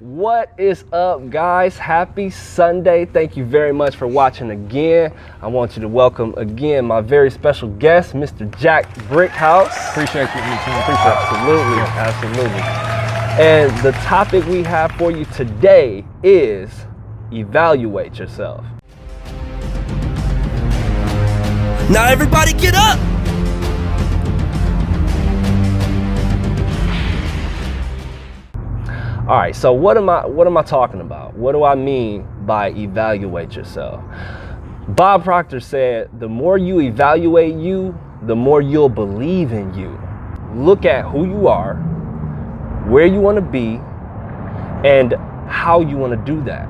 What is up, guys? Happy Sunday. Thank you very much for watching again. I want you to welcome again my very special guest, Mr. Jack Brickhouse. Appreciate you. Absolutely. And the topic we have for you today is evaluate yourself. Now everybody get up! All right, so what am I talking about? What do I mean by evaluate yourself? Bob Proctor said, the more you evaluate you, the more you'll believe in you. Look at who you are, where you want to be, and how you want to do that.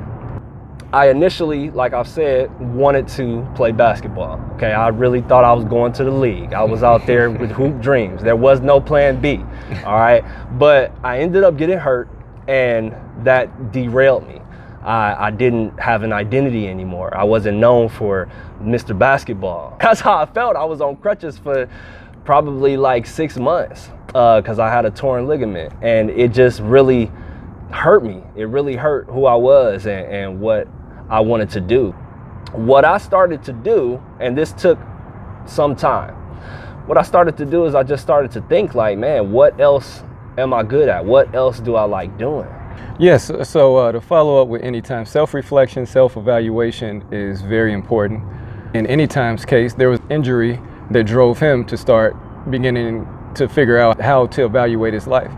I initially, like I've said, wanted to play basketball. Okay, I really thought I was going to the league. I was out there with hoop dreams. There was no plan B, all right? But I ended up getting hurt, and that derailed me. I didn't have an identity anymore. I wasn't known for Mr. Basketball. That's how I felt. I was on crutches for probably like 6 months because I had a torn ligament, and it just really hurt me. It really hurt who I was and what I wanted to do. What I started to do, and this took some time, what I started to do is I just started to think like, man, what else am I good at? What else do I like doing? Yes, so to follow up with Anytime, self-reflection, self-evaluation is very important. In Anytime's case, there was injury that drove him to start beginning to figure out how to evaluate his life.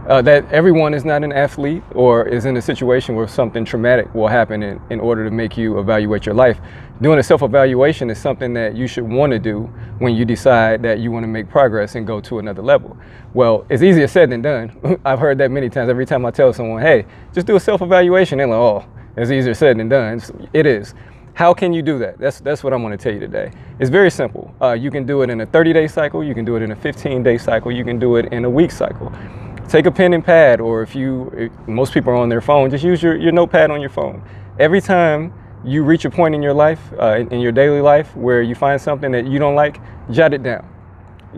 That everyone is not an athlete or is in a situation where something traumatic will happen in order to make you evaluate your life. Doing a self-evaluation is something that you should want to do when you decide that you want to make progress and go to another level. Well, it's easier said than done. I've heard that many times. Every time I tell someone, hey, just do a self-evaluation, they're like, oh, it's easier said than done. It is. How can you do that? That's what I'm going to tell you today. It's very simple. You can do it in a 30-day cycle. You can do it in a 15-day cycle. You can do it in a week cycle. Take a pen and pad, or if most people are on their phone, just use your notepad on your phone. Every time you reach a point in your life, in your daily life, where you find something that you don't like, jot it down.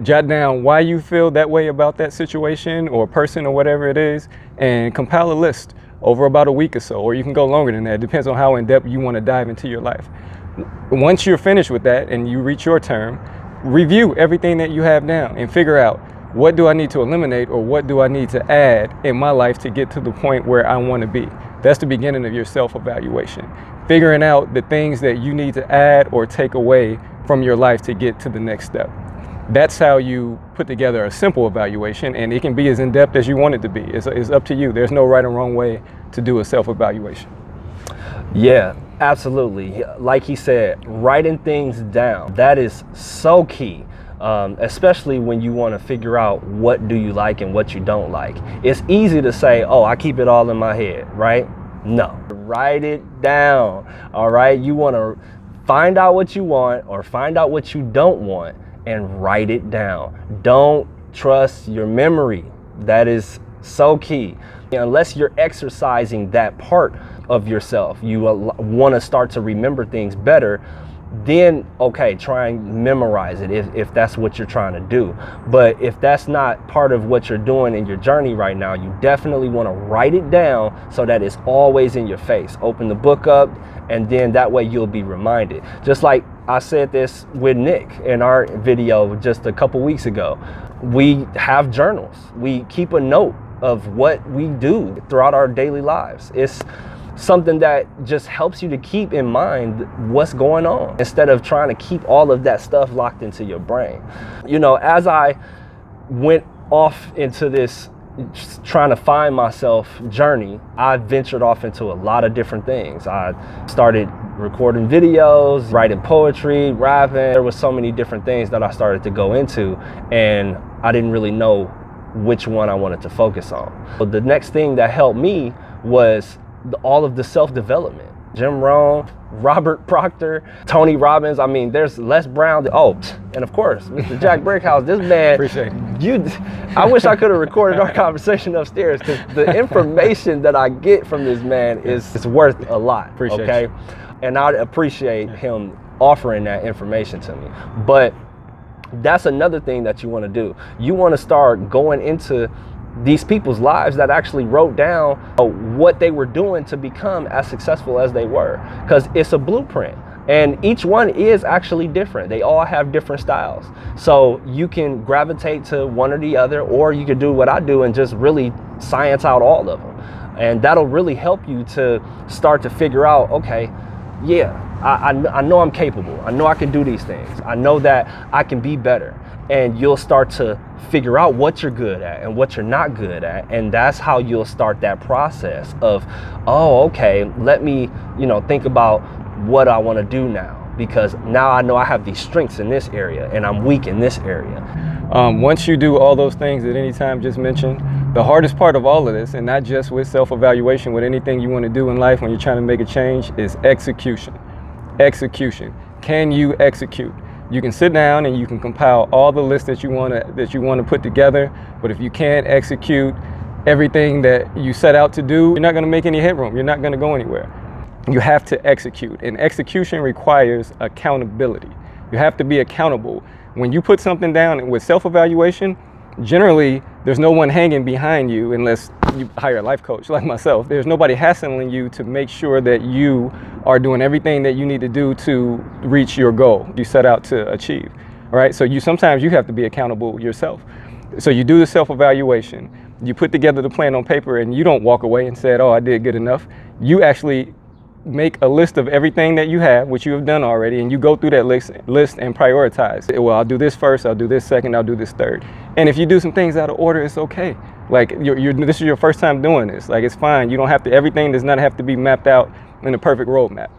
Jot down why you feel that way about that situation or person or whatever it is, and compile a list over about a week or so, or you can go longer than that. It depends on how in depth you want to dive into your life. Once you're finished with that and you reach your term, review everything that you have down and figure out, what do I need to eliminate, or what do I need to add in my life to get to the point where I want to be? That's the beginning of your self-evaluation. Figuring out the things that you need to add or take away from your life to get to the next step. That's how you put together a simple evaluation, and it can be as in-depth as you want it to be. It's up to you. There's no right or wrong way to do a self-evaluation. Yeah, absolutely. Like he said, writing things down, that is so key. Especially when you want to figure out what do you like and what you don't like. It's easy to say, oh, I keep it all in my head, right? No, write it down, all right? You want to find out what you want or find out what you don't want and write it down. Don't trust your memory. That is so key. Unless you're exercising that part of yourself, you want to start to remember things better, then okay, try and memorize it if that's what you're trying to do. But if that's not part of what you're doing in your journey right now, you definitely want to write it down so that it's always in your face. Open the book up, and then that way you'll be reminded. Just like I said this with Nick in our video just a couple weeks ago. We have journals. We keep a note of what we do throughout our daily lives. It's something that just helps you to keep in mind what's going on instead of trying to keep all of that stuff locked into your brain. You know, as I went off into this trying to find myself journey, I ventured off into a lot of different things. I started recording videos, writing poetry, rapping. There was so many different things that I started to go into, and I didn't really know which one I wanted to focus on. But the next thing that helped me was all of the self-development. Jim Rohn, Robert Proctor, Tony Robbins. I mean, there's Les Brown. Oh, and of course, Mr. Jack Brickhouse. This man, Appreciate it. I wish I could have recorded our conversation upstairs, because the information that I get from this man is worth a lot. Appreciate you. And I appreciate him offering that information to me. But that's another thing that you want to do. You want to start going into these people's lives that actually wrote down what they were doing to become as successful as they were, because it's a blueprint. And each one is actually different. They all have different styles. So you can gravitate to one or the other, or you could do what I do and just really science out all of them. And that'll really help you to start to figure out, okay, yeah, I know I'm capable. I know I can do these things. I know that I can be better. And you'll start to figure out what you're good at and what you're not good at. And that's how you'll start that process of, oh, okay, let me, think about what I want to do now, because now I know I have these strengths in this area and I'm weak in this area. Once you do all those things that Anytime just mentioned, the hardest part of all of this, and not just with self-evaluation, with anything you want to do in life when you're trying to make a change, is execution. Execution. Can you execute? You can sit down and you can compile all the lists that you want to put together, but if you can't execute everything that you set out to do, you're not going to make any headroom. You're not going to go anywhere. You have to execute, and execution requires accountability. You have to be accountable. When you put something down with self-evaluation, generally there's no one hanging behind you unless you hire a life coach like myself. There's nobody hassling you to make sure that you are doing everything that you need to do to reach your goal you set out to achieve. All right, so sometimes you have to be accountable yourself. So you do the self-evaluation, you put together the plan on paper, and you don't walk away and say, oh, I did good enough. You actually make a list of everything that you have, which you have done already, and you go through that list and prioritize. Well, I'll do this first, I'll do this second, I'll do this third. And if you do some things out of order, it's okay. Like this is your first time doing this. Like, it's fine. You don't have to, everything does not have to be mapped out in a perfect roadmap.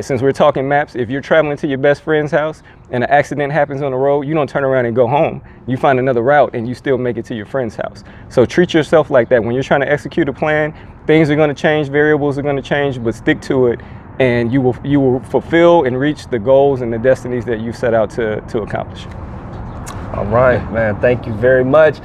Since we're talking maps, if you're traveling to your best friend's house and an accident happens on the road, you don't turn around and go home. You find another route and you still make it to your friend's house. So treat yourself like that. When you're trying to execute a plan, things are going to change, variables are going to change, but stick to it, and you will fulfill and reach the goals and the destinies that you set out to accomplish. All right, man. Thank you very much.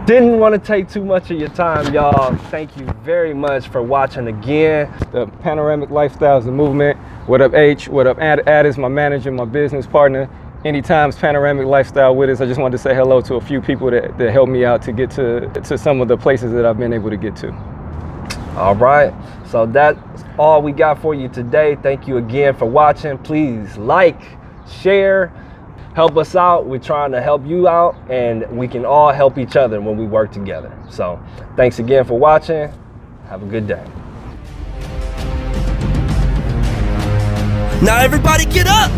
Didn't want to take too much of your time, y'all. Thank you very much for watching again. The Panoramic Lifestyles, the movement. What up, H? What up, Ad is my manager, my business partner. Anytime's Panoramic Lifestyle with us. I just wanted to say hello to a few people that helped me out to get to some of the places that I've been able to get to. All right, so that's all we got for you today. Thank you again for watching. Please like, share, help us out. We're trying to help you out, and we can all help each other when we work together. So thanks again for watching. Have a good day. Now everybody get up!